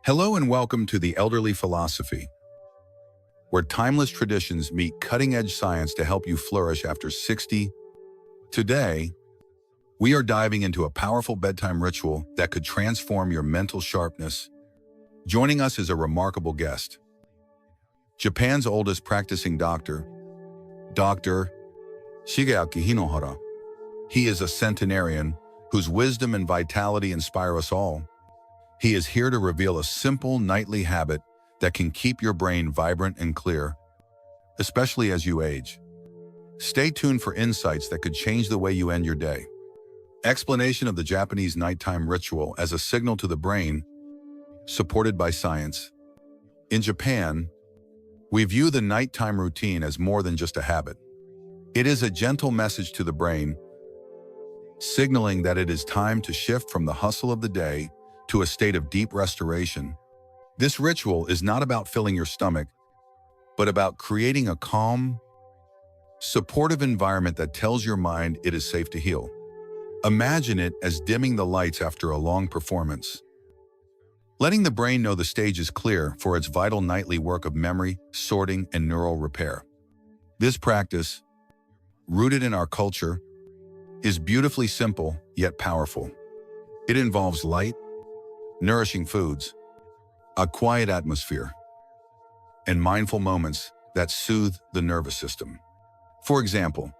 Hello and welcome to the Elderly Philosophy, where timeless traditions meet cutting-edge science to help you flourish after 60. Today, we are diving into a powerful bedtime ritual that could transform your mental sharpness. Joining us is a remarkable guest, Japan's oldest practicing doctor, Dr. Shigeaki Hinohara. He is a centenarian whose wisdom and vitality inspire us all. He is here to reveal a simple nightly habit that can keep your brain vibrant and clear, especially as you age. Stay tuned for insights that could change the way you end your day. Explanation of the Japanese nighttime ritual as a signal to the brain, supported by science. In Japan, we view the nighttime routine as more than just a habit. It is a gentle message to the brain, signaling that it is time to shift from the hustle of the day to a state of deep restoration. This ritual is not about filling your stomach, but about creating a calm, supportive environment that tells your mind it is safe to heal. Imagine it as dimming the lights after a long performance, letting the brain know the stage is clear for its vital nightly work of memory, sorting, and neural repair. This practice, rooted in our culture, is beautifully simple yet powerful. It involves light, nourishing foods, a quiet atmosphere, and mindful moments that soothe the nervous system. For example,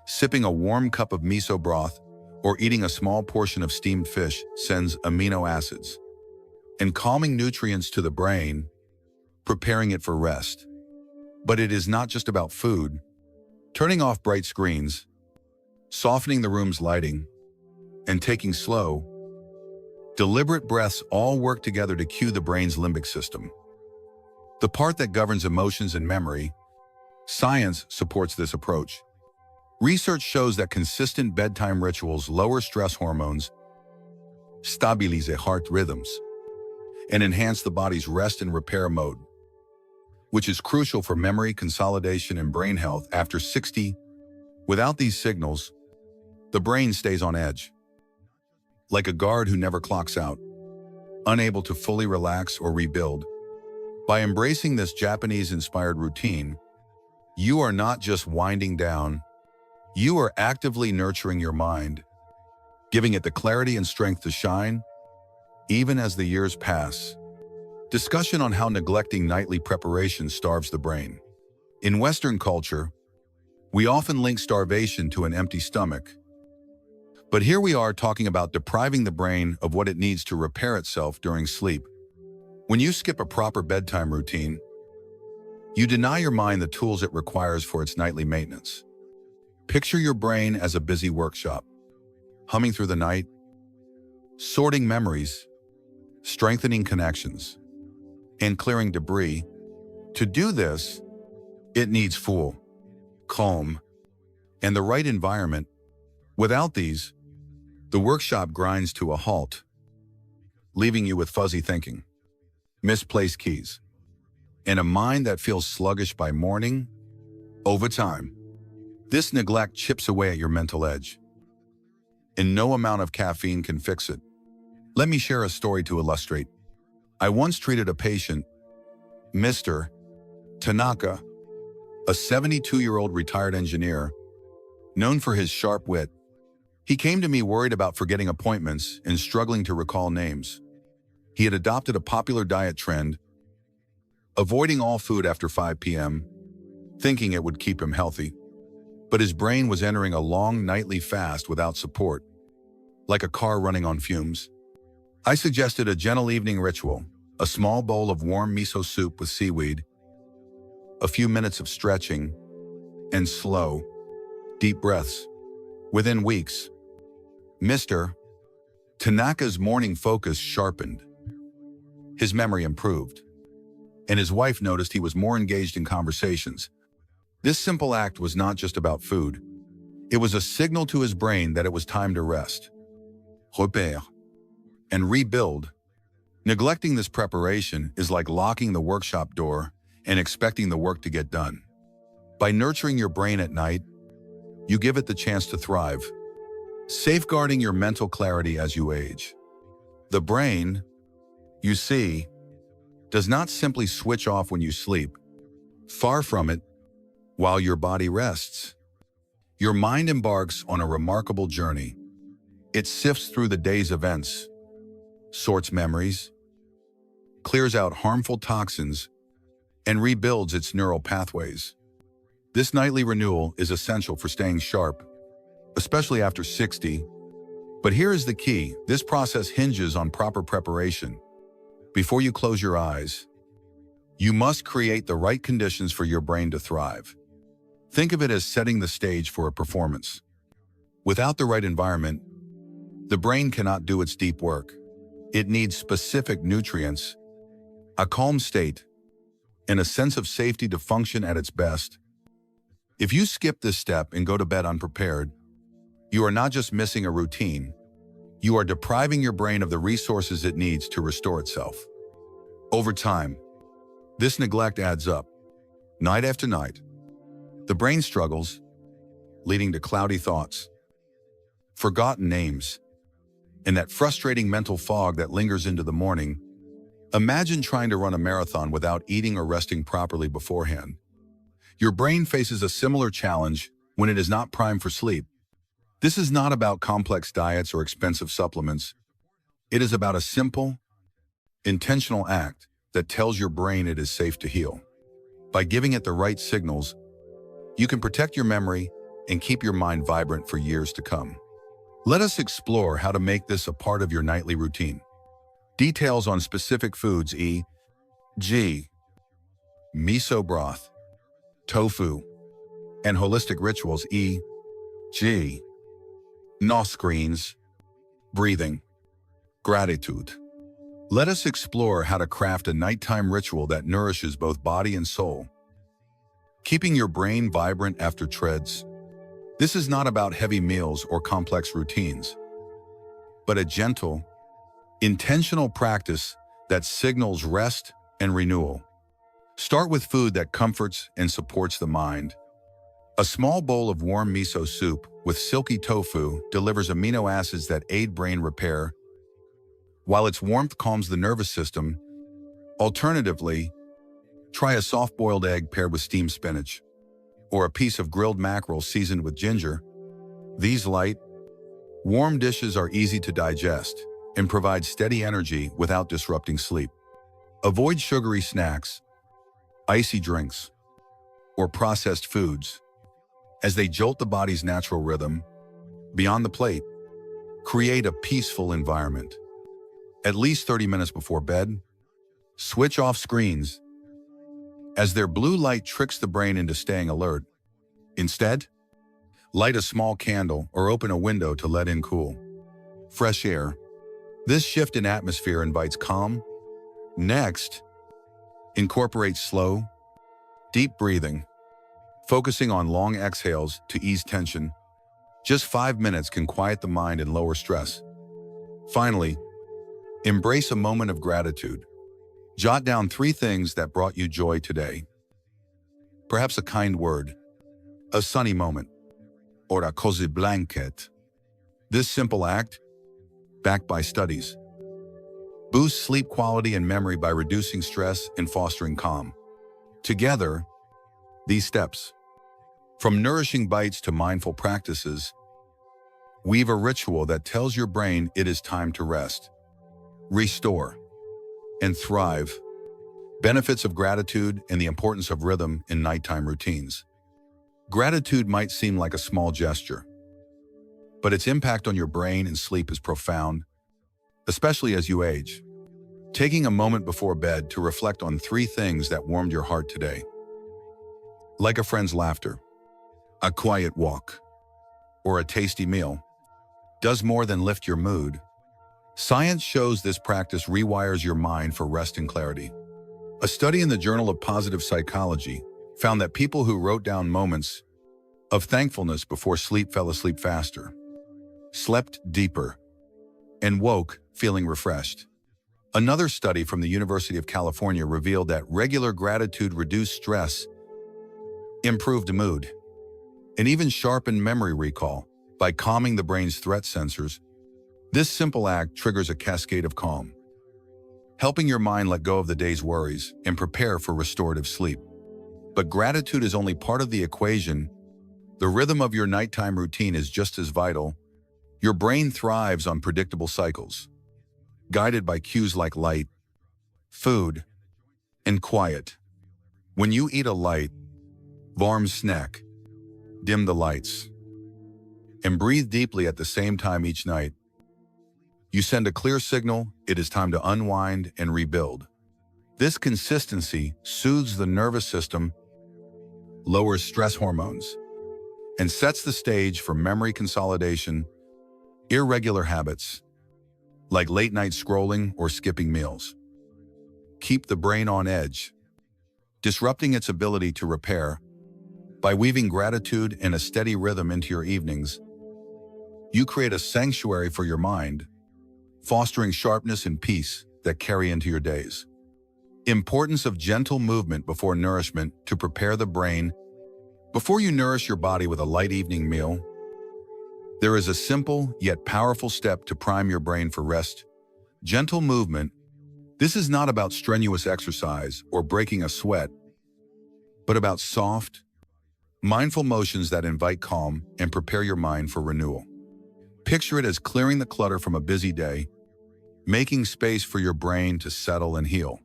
sipping a warm cup of miso broth or eating a small portion of steamed fish sends amino acids and calming nutrients to the brain, preparing it for rest. But it is not just about food. Turning off bright screens, softening the room's lighting, and taking slow, deliberate breaths all work together to cue the brain's limbic system, the part that governs emotions and memory. Science supports this approach. Research shows that consistent bedtime rituals lower stress hormones, stabilize heart rhythms, and enhance the body's rest and repair mode, which is crucial for memory consolidation and brain health after 60. Without these signals, the brain stays on edge, like a guard who never clocks out, unable to fully relax or rebuild. By embracing this Japanese-inspired routine, you are not just winding down, you are actively nurturing your mind, giving it the clarity and strength to shine, even as the years pass. Discussion on how neglecting nightly preparation starves the brain. In Western culture, we often link starvation to an empty stomach. But here we are talking about depriving the brain of what it needs to repair itself during sleep. When you skip a proper bedtime routine, you deny your mind the tools it requires for its nightly maintenance. Picture your brain as a busy workshop, humming through the night, sorting memories, strengthening connections, and clearing debris. To do this, it needs full, calm, and the right environment. Without these, the workshop grinds to a halt, leaving you with fuzzy thinking, misplaced keys, and a mind that feels sluggish by morning. Over time, this neglect chips away at your mental edge, and no amount of caffeine can fix it. Let me share a story to illustrate. I once treated a patient, Mr. Tanaka, a 72-year-old retired engineer, known for his sharp wit. He came to me worried about forgetting appointments and struggling to recall names. He had adopted a popular diet trend, avoiding all food after 5 p.m., thinking it would keep him healthy. But his brain was entering a long nightly fast without support, like a car running on fumes. I suggested a gentle evening ritual, a small bowl of warm miso soup with seaweed, a few minutes of stretching, and slow, deep breaths. Within weeks, Mr. Tanaka's morning focus sharpened. His memory improved, and his wife noticed he was more engaged in conversations. This simple act was not just about food. It was a signal to his brain that it was time to rest, repair, and rebuild. Neglecting this preparation is like locking the workshop door and expecting the work to get done. By nurturing your brain at night, you give it the chance to thrive, safeguarding your mental clarity as you age. The brain, you see, does not simply switch off when you sleep. Far from it, while your body rests, your mind embarks on a remarkable journey. It sifts through the day's events, sorts memories, clears out harmful toxins, and rebuilds its neural pathways. This nightly renewal is essential for staying sharp, especially after 60. But here is the key: this process hinges on proper preparation. Before you close your eyes, you must create the right conditions for your brain to thrive. Think of it as setting the stage for a performance. Without the right environment, the brain cannot do its deep work. It needs specific nutrients, a calm state, and a sense of safety to function at its best. If you skip this step and go to bed unprepared, you are not just missing a routine, you are depriving your brain of the resources it needs to restore itself. Over time, this neglect adds up. Night after night, the brain struggles, leading to cloudy thoughts, forgotten names, and that frustrating mental fog that lingers into the morning. Imagine trying to run a marathon without eating or resting properly beforehand. Your brain faces a similar challenge when it is not primed for sleep. This is not about complex diets or expensive supplements. It is about a simple, intentional act that tells your brain it is safe to heal. By giving it the right signals, you can protect your memory and keep your mind vibrant for years to come. Let us explore how to make this a part of your nightly routine. Details on specific foods e.g. miso broth, tofu, and holistic rituals e.g. no screens, breathing, gratitude. Let us explore how to craft a nighttime ritual that nourishes both body and soul, keeping your brain vibrant after treads. This is not about heavy meals or complex routines, but a gentle, intentional practice that signals rest and renewal. Start with food that comforts and supports the mind. A small bowl of warm miso soup with silky tofu delivers amino acids that aid brain repair, while its warmth calms the nervous system. Alternatively, try a soft-boiled egg paired with steamed spinach, or a piece of grilled mackerel seasoned with ginger. These light, warm dishes are easy to digest and provide steady energy without disrupting sleep. Avoid sugary snacks, icy drinks, or processed foods, as they jolt the body's natural rhythm. Beyond the plate, create a peaceful environment. At least 30 minutes before bed, switch off screens, as their blue light tricks the brain into staying alert. Instead, light a small candle or open a window to let in cool, fresh air. This shift in atmosphere invites calm. Next, incorporate slow, deep breathing, focusing on long exhales to ease tension. Just 5 minutes can quiet the mind and lower stress. Finally, embrace a moment of gratitude. Jot down 3 things that brought you joy today. Perhaps a kind word, a sunny moment, or a cozy blanket. This simple act, backed by studies, boosts sleep quality and memory by reducing stress and fostering calm. Together, these steps, from nourishing bites to mindful practices, weave a ritual that tells your brain it is time to rest, restore, and thrive. Benefits of gratitude and the importance of rhythm in nighttime routines. Gratitude might seem like a small gesture, but its impact on your brain and sleep is profound, especially as you age. Taking a moment before bed to reflect on 3 things that warmed your heart today, like a friend's laughter, a quiet walk, or a tasty meal, does more than lift your mood. Science shows this practice rewires your mind for rest and clarity. A study in the Journal of Positive Psychology found that people who wrote down moments of thankfulness before sleep fell asleep faster, slept deeper, and woke feeling refreshed. Another study from the University of California revealed that regular gratitude reduced stress, improved mood, and even sharpened memory recall by calming the brain's threat sensors. This simple act triggers a cascade of calm, helping your mind let go of the day's worries and prepare for restorative sleep. But gratitude is only part of the equation. The rhythm of your nighttime routine is just as vital. Your brain thrives on predictable cycles, guided by cues like light, food, and quiet. When you eat a light, warm snack, dim the lights, and breathe deeply at the same time each night, you send a clear signal it is time to unwind and rebuild. This consistency soothes the nervous system, lowers stress hormones, and sets the stage for memory consolidation. Irregular habits, like late-night scrolling or skipping meals, keep the brain on edge, disrupting its ability to repair. By weaving gratitude and a steady rhythm into your evenings, you create a sanctuary for your mind, fostering sharpness and peace that carry into your days. Importance of gentle movement before nourishment to prepare the brain. Before you nourish your body with a light evening meal, there is a simple yet powerful step to prime your brain for rest. Gentle movement. This is not about strenuous exercise or breaking a sweat, but about soft, mindful motions that invite calm and prepare your mind for renewal. Picture it as clearing the clutter from a busy day, making space for your brain to settle and heal.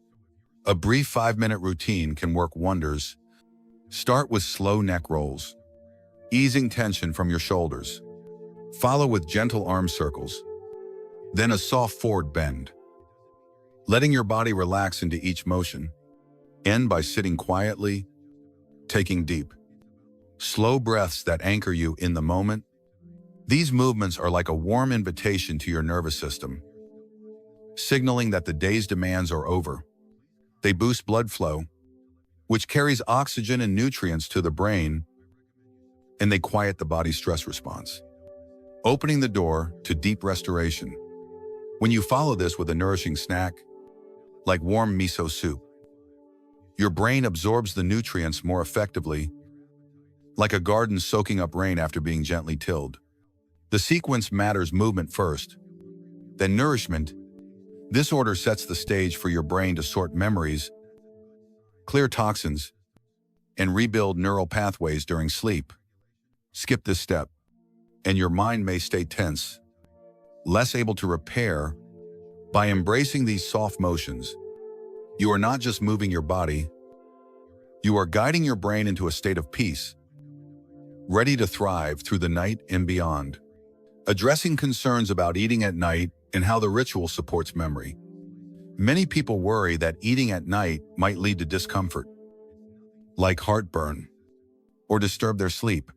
A brief 5-minute routine can work wonders. Start with slow neck rolls, easing tension from your shoulders. Follow with gentle arm circles, then a soft forward bend, letting your body relax into each motion. End by sitting quietly, taking deep, slow breaths that anchor you in the moment. These movements are like a warm invitation to your nervous system, signaling that the day's demands are over. They boost blood flow, which carries oxygen and nutrients to the brain, and they quiet the body's stress response, opening the door to deep restoration. When you follow this with a nourishing snack, like warm miso soup, your brain absorbs the nutrients more effectively, like a garden soaking up rain after being gently tilled. The sequence matters: movement first, then nourishment. This order sets the stage for your brain to sort memories, clear toxins, and rebuild neural pathways during sleep. Skip this step, and your mind may stay tense, less able to repair. By embracing these soft motions, you are not just moving your body, you are guiding your brain into a state of peace, ready to thrive through the night and beyond. Addressing concerns about eating at night and how the ritual supports memory. Many people worry that eating at night might lead to discomfort, like heartburn, or disturb their sleep.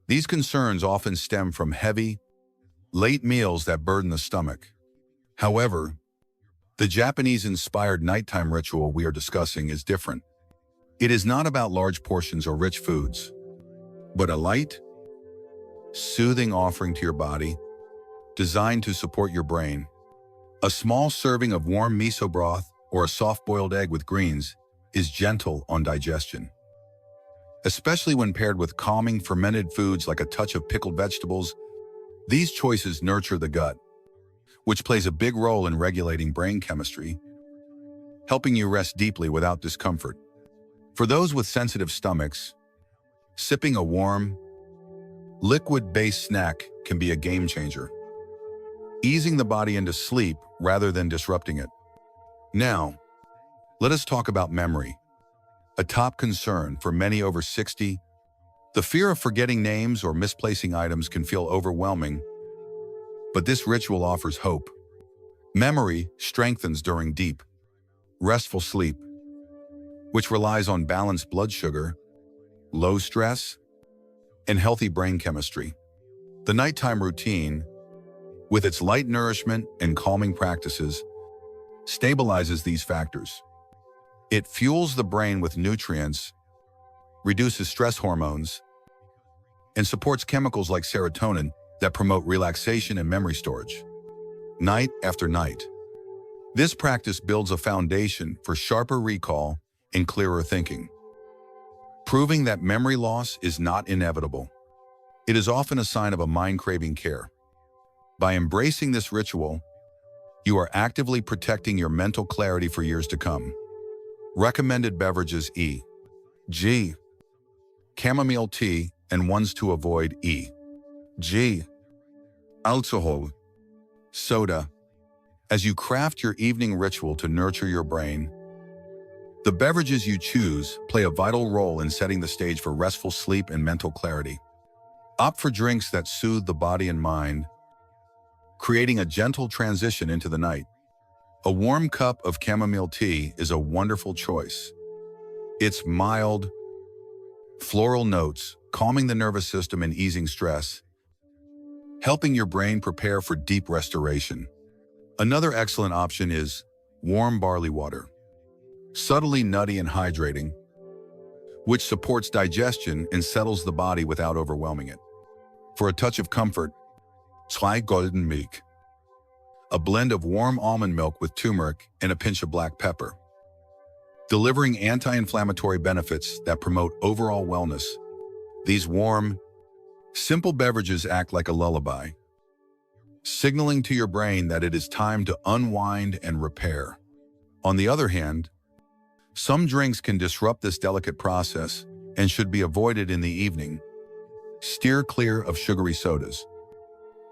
These concerns often stem from heavy, late meals that burden the stomach. However, the Japanese-inspired nighttime ritual we are discussing is different. It is not about large portions or rich foods, but a light, soothing offering to your body, designed to support your brain. A small serving of warm miso broth or a soft-boiled egg with greens is gentle on digestion, especially when paired with calming fermented foods like a touch of pickled vegetables. These choices nurture the gut, which plays a big role in regulating brain chemistry, helping you rest deeply without discomfort. For those with sensitive stomachs, sipping a warm, liquid-based snack can be a game changer, easing the body into sleep rather than disrupting it. Now, let us talk about memory, a top concern for many over 60. The fear of forgetting names or misplacing items can feel overwhelming, but this ritual offers hope. Memory strengthens during deep, restful sleep, which relies on balanced blood sugar, low stress, and healthy brain chemistry. The nighttime routine, with its light nourishment and calming practices, stabilizes these factors. It fuels the brain with nutrients, reduces stress hormones, and supports chemicals like serotonin that promote relaxation and memory storage. Night after night, this practice builds a foundation for sharper recall and clearer thinking, proving that memory loss is not inevitable. It is often a sign of a mind craving care. By embracing this ritual, You are actively protecting your mental clarity for years to come. Recommended beverages: G. Chamomile tea and ones to avoid: G. Alcohol. Soda. As you craft your evening ritual to nurture your brain, the beverages you choose play a vital role in setting the stage for restful sleep and mental clarity. Opt for drinks that soothe the body and mind, creating a gentle transition into the night. A warm cup of chamomile tea is a wonderful choice. Its mild, floral notes, calming the nervous system and easing stress, helping your brain prepare for deep restoration. Another excellent option is warm barley water. Subtly nutty and hydrating, which supports digestion and settles the body without overwhelming it. For a touch of comfort, try golden milk, a blend of warm almond milk with turmeric and a pinch of black pepper, delivering anti-inflammatory benefits that promote overall wellness. These warm, simple beverages act like a lullaby, signaling to your brain that it is time to unwind and repair. On the other hand, some drinks can disrupt this delicate process and should be avoided in the evening. Steer clear of sugary sodas,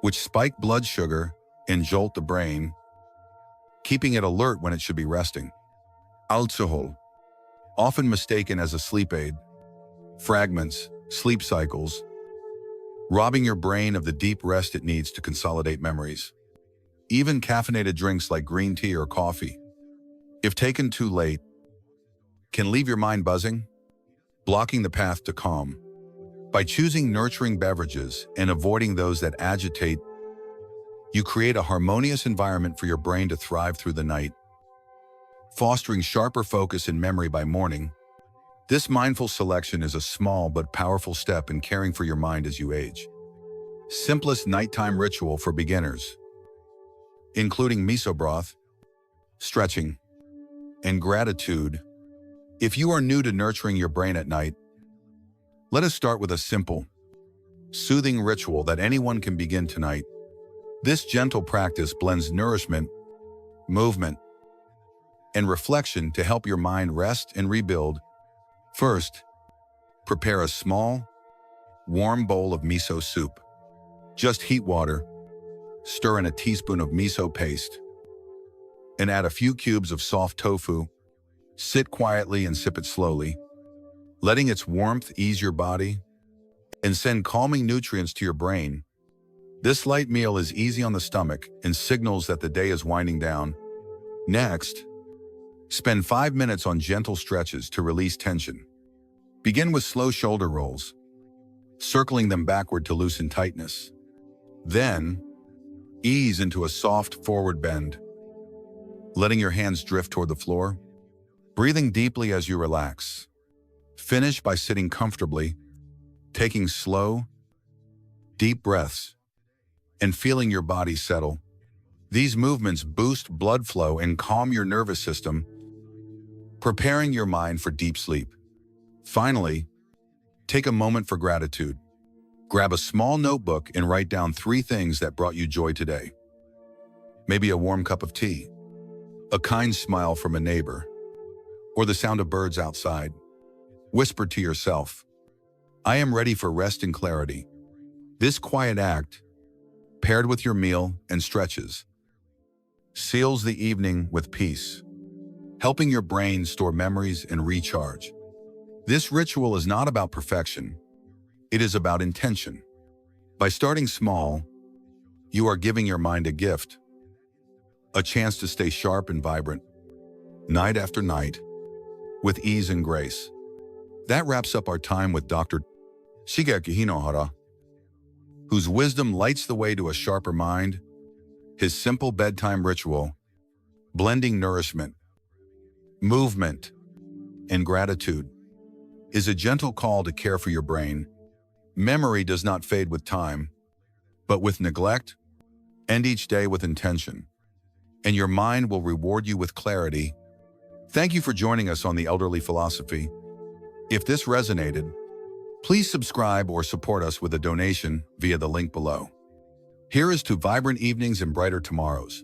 which spike blood sugar and jolt the brain, keeping it alert when it should be resting. Alcohol, often mistaken as a sleep aid, fragments sleep cycles, robbing your brain of the deep rest it needs to consolidate memories. Even caffeinated drinks like green tea or coffee, if taken too late, can leave your mind buzzing, blocking the path to calm. By choosing nurturing beverages and avoiding those that agitate, you create a harmonious environment for your brain to thrive through the night, fostering sharper focus and memory by morning. This mindful selection is a small but powerful step in caring for your mind as you age. Simplest nighttime ritual for beginners, including miso broth, stretching, and gratitude. If you are new to nurturing your brain at night, let us start with a simple, soothing ritual that anyone can begin tonight. This gentle practice blends nourishment, movement, and reflection to help your mind rest and rebuild. First, prepare a small, warm bowl of miso soup. Just heat water, stir in a teaspoon of miso paste, and add a few cubes of soft tofu. Sit quietly and sip it slowly, letting its warmth ease your body and send calming nutrients to your brain. This light meal is easy on the stomach and signals that the day is winding down. Next, spend 5 minutes on gentle stretches to release tension. Begin with slow shoulder rolls, circling them backward to loosen tightness. Then, ease into a soft forward bend, letting your hands drift toward the floor, breathing deeply as you relax. Finish by sitting comfortably, taking slow, deep breaths, and feeling your body settle. These movements boost blood flow and calm your nervous system, preparing your mind for deep sleep. Finally, take a moment for gratitude. Grab a small notebook and write down 3 things that brought you joy today. Maybe a warm cup of tea, a kind smile from a neighbor, or the sound of birds outside. Whisper to yourself, "I am ready for rest and clarity." This quiet act, paired with your meal and stretches, seals the evening with peace, helping your brain store memories and recharge. This ritual is not about perfection. It is about intention. By starting small, you are giving your mind a gift, a chance to stay sharp and vibrant, night after night, with ease and grace. That wraps up our time with Dr. Shigeki Hinohara, whose wisdom lights the way to a sharper mind. His simple bedtime ritual, blending nourishment, movement, and gratitude, is a gentle call to care for your brain. Memory does not fade with time, but with neglect. End each day with intention, and your mind will reward you with clarity. Thank you for joining us on the Elderly Philosophy. If this resonated, please subscribe or support us with a donation via the link below. Here is to vibrant evenings and brighter tomorrows.